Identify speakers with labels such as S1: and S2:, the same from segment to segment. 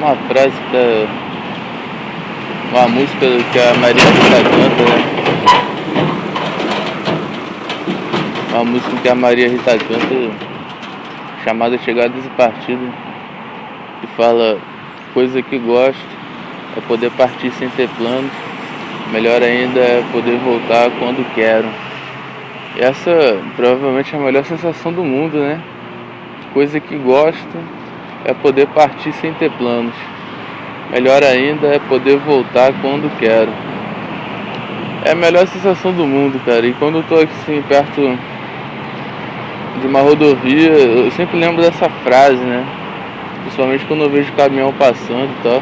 S1: uma frase uma música que a Maria Rita canta, né? Uma música que a Maria Rita canta chamada Chegadas e Partidas, que fala: coisa que gosto é poder partir sem ter planos, melhor ainda é poder voltar quando quero. E essa provavelmente é a melhor sensação do mundo, né? Coisa que gosto é poder partir sem ter planos, melhor ainda é poder voltar quando quero. É a melhor sensação do mundo, cara. E quando eu tô assim perto de uma rodovia, eu sempre lembro dessa frase, né? Principalmente quando eu vejo o caminhão passando e tal.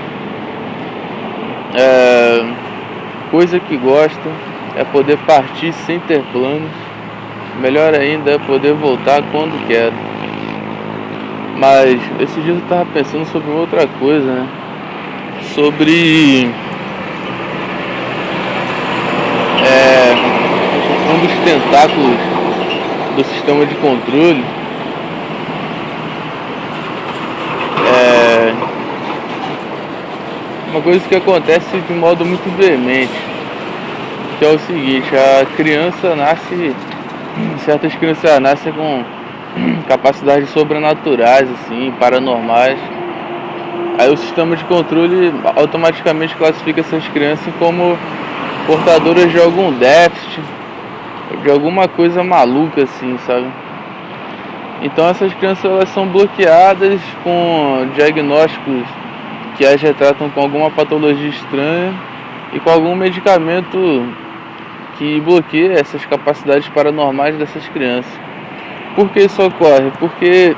S1: Coisa que gosto é poder partir sem ter planos, melhor ainda é poder voltar quando quero. Mas esses dias eu tava pensando sobre outra coisa, né? Sobre um dos tentáculos do sistema de controle. Uma coisa que acontece de modo muito veemente, que é o seguinte: a criança nasce, certas crianças nascem com capacidades sobrenaturais, assim, paranormais. Aí o sistema de controle automaticamente classifica essas crianças como portadoras de algum déficit, de alguma coisa maluca, assim, sabe? Então essas crianças, elas são bloqueadas com diagnósticos que as retratam com alguma patologia estranha e com algum medicamento que bloqueia essas capacidades paranormais dessas crianças. Por que isso ocorre? Porque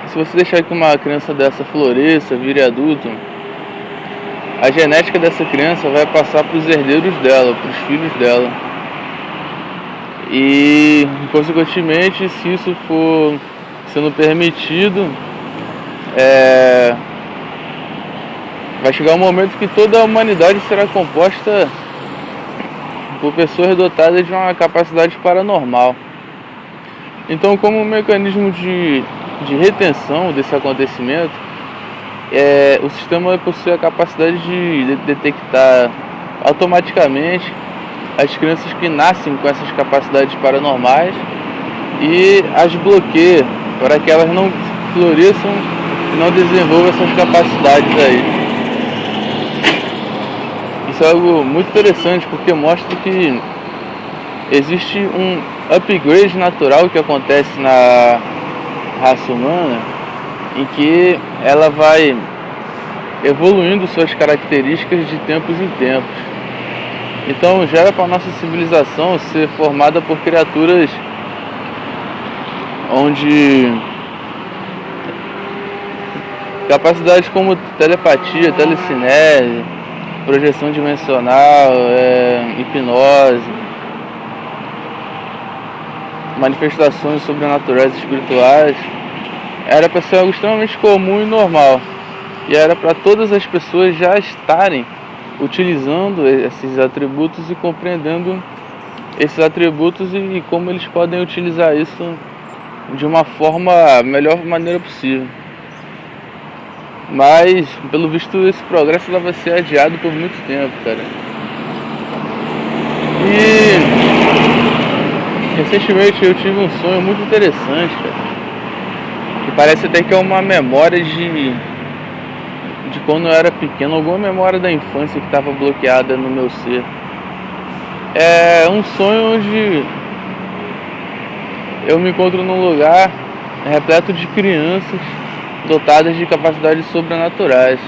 S1: se você deixar que uma criança dessa floresça, vire adulto, a genética dessa criança vai passar para os herdeiros dela, para os filhos dela. E, consequentemente, se isso for sendo permitido, vai chegar um momento que toda a humanidade será composta por pessoas dotadas de uma capacidade paranormal. Então, como um mecanismo de retenção desse acontecimento, o sistema possui a capacidade de detectar automaticamente as crianças que nascem com essas capacidades paranormais e as bloqueia para que elas não floresçam e não desenvolvam essas capacidades aí. Isso é algo muito interessante, porque mostra que existe um upgrade natural que acontece na raça humana, em que ela vai evoluindo suas características de tempos em tempos. Então já era para a nossa civilização ser formada por criaturas onde capacidades como telepatia, telecinese, projeção dimensional, hipnose, manifestações sobrenaturais e espirituais, era para ser algo extremamente comum e normal. E era para todas as pessoas já estarem utilizando esses atributos e compreendendo esses atributos e como eles podem utilizar isso de uma melhor maneira possível. Mas, pelo visto, esse progresso vai ser adiado por muito tempo, cara. E recentemente eu tive um sonho muito interessante, cara, que parece até que é uma memória de quando eu era pequeno, alguma memória da infância que estava bloqueada no meu ser. É um sonho onde eu me encontro num lugar repleto de crianças dotadas de capacidades sobrenaturais.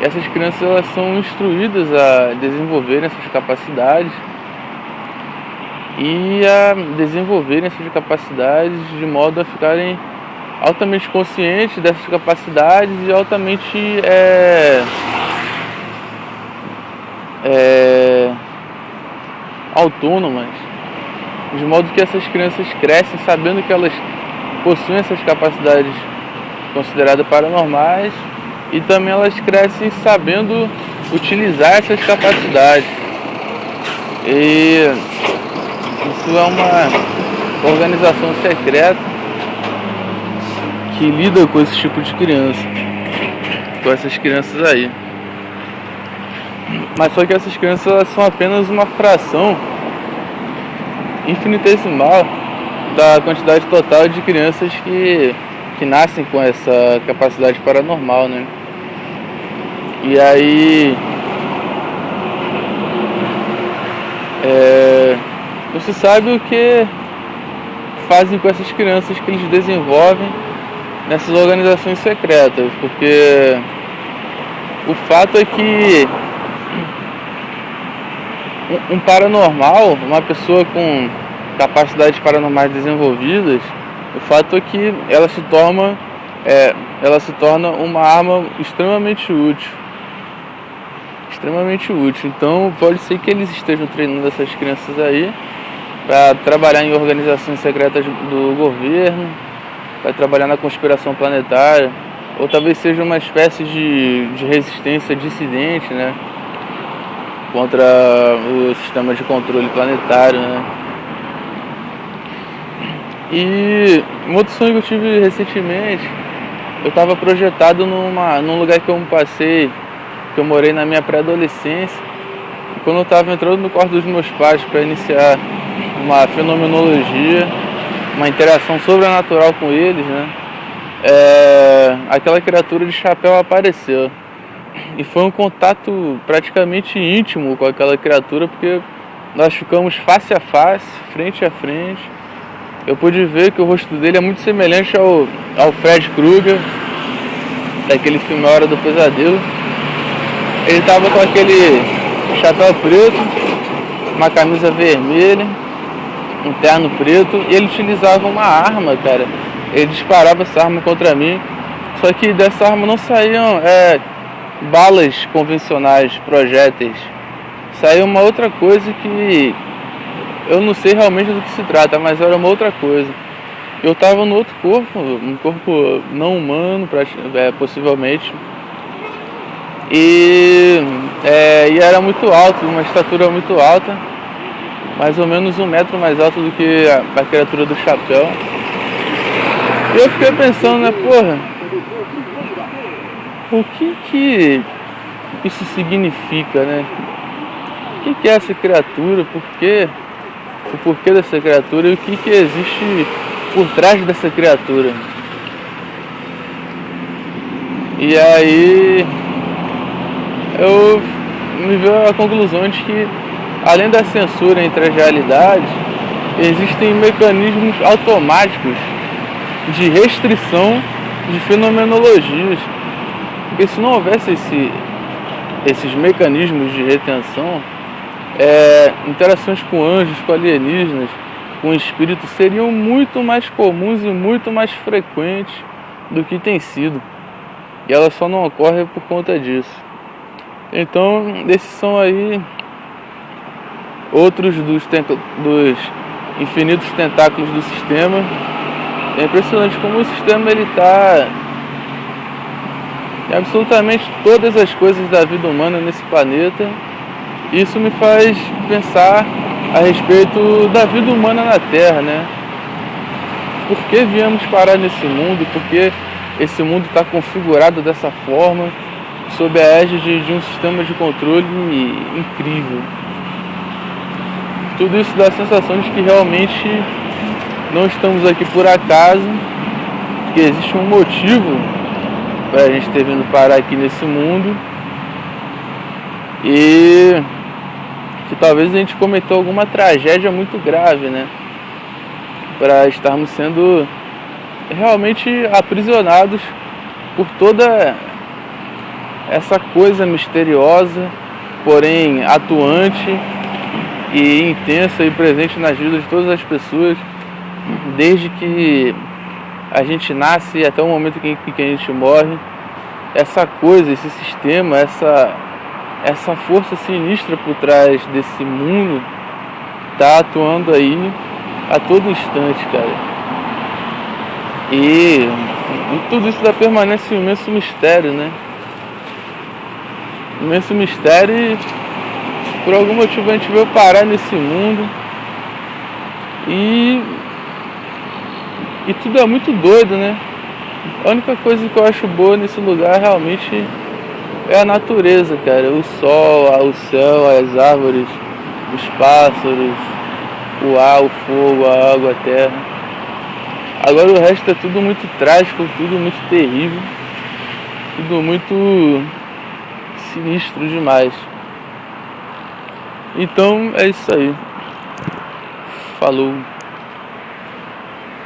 S1: E essas crianças, elas são instruídas a desenvolverem essas capacidades e a desenvolverem essas capacidades de modo a ficarem altamente conscientes dessas capacidades e altamente autônomas, de modo que essas crianças crescem sabendo que elas possuem essas capacidades consideradas paranormais e também elas crescem sabendo utilizar essas capacidades. E isso é uma organização secreta que lida com esse tipo de criança. com essas crianças aí. Mas só que essas crianças elas são apenas uma fração infinitesimal da quantidade total de crianças que nascem com essa capacidade paranormal, né? E aí não se sabe o que fazem com essas crianças que eles desenvolvem nessas organizações secretas, porque o fato é que um paranormal, uma pessoa com capacidades paranormais desenvolvidas, o fato é que ela se torna uma arma extremamente útil. Então pode ser que eles estejam treinando essas crianças aí para trabalhar em organizações secretas do governo, para trabalhar na conspiração planetária, ou talvez seja uma espécie de resistência dissidente, né, contra o sistema de controle planetário, né. E um outro sonho que eu tive recentemente, eu estava projetado num lugar que eu passei, que eu morei na minha pré-adolescência, e quando eu estava entrando no quarto dos meus pais para iniciar uma fenomenologia, uma interação sobrenatural com eles, né, aquela criatura de chapéu apareceu. E foi um contato praticamente íntimo com aquela criatura, porque nós ficamos face a face, frente a frente. Eu pude ver que o rosto dele é muito semelhante ao Fred Krueger, daquele filme A Hora do Pesadelo. Ele estava com aquele chapéu preto, uma camisa vermelha, um terno preto, e ele utilizava uma arma, cara. Ele disparava essa arma contra mim, só que dessa arma não saíam balas convencionais, projéteis. Saiu uma outra coisa que eu não sei realmente do que se trata, mas era uma outra coisa. Eu estava no outro corpo, um corpo não humano, possivelmente. E era muito alto, uma estatura muito alta, mais ou menos 1 metro mais alto do que a criatura do chapéu. E eu fiquei pensando, né, porra, o que isso significa, né? O que é essa criatura? O porquê dessa criatura e o que existe por trás dessa criatura? E aí eu me veio a conclusão de que, além da censura entre as realidades, existem mecanismos automáticos de restrição de fenomenologias. Porque se não houvesse esses mecanismos de retenção, interações com anjos, com alienígenas, com espíritos seriam muito mais comuns e muito mais frequentes do que tem sido. E elas só não ocorrem por conta disso. Então, esses são aí outros dos infinitos tentáculos do sistema. É impressionante como o sistema ele está em absolutamente todas as coisas da vida humana nesse planeta. Isso me faz pensar a respeito da vida humana na Terra, né? Por que viemos parar nesse mundo? Por que esse mundo está configurado dessa forma, sob a égide de um sistema de controle incrível? Tudo isso dá a sensação de que realmente não estamos aqui por acaso, que existe um motivo para a gente ter vindo parar aqui nesse mundo e que talvez a gente cometeu alguma tragédia muito grave, né? Para estarmos sendo realmente aprisionados por toda essa coisa misteriosa, porém atuante e intensa e presente nas vidas de todas as pessoas, desde que a gente nasce até o momento em que a gente morre. Essa coisa, esse sistema, essa força sinistra por trás desse mundo tá atuando aí a todo instante, cara. E tudo isso permanece um imenso mistério, né? Um imenso mistério, e por algum motivo a gente veio parar nesse mundo e tudo é muito doido, né? A única coisa que eu acho boa nesse lugar realmente é a natureza, cara. O sol, o céu, as árvores, os pássaros, o ar, o fogo, a água, a terra. Agora o resto é tudo muito trágico, tudo muito terrível, tudo muito sinistro demais. Então é isso aí. Falou.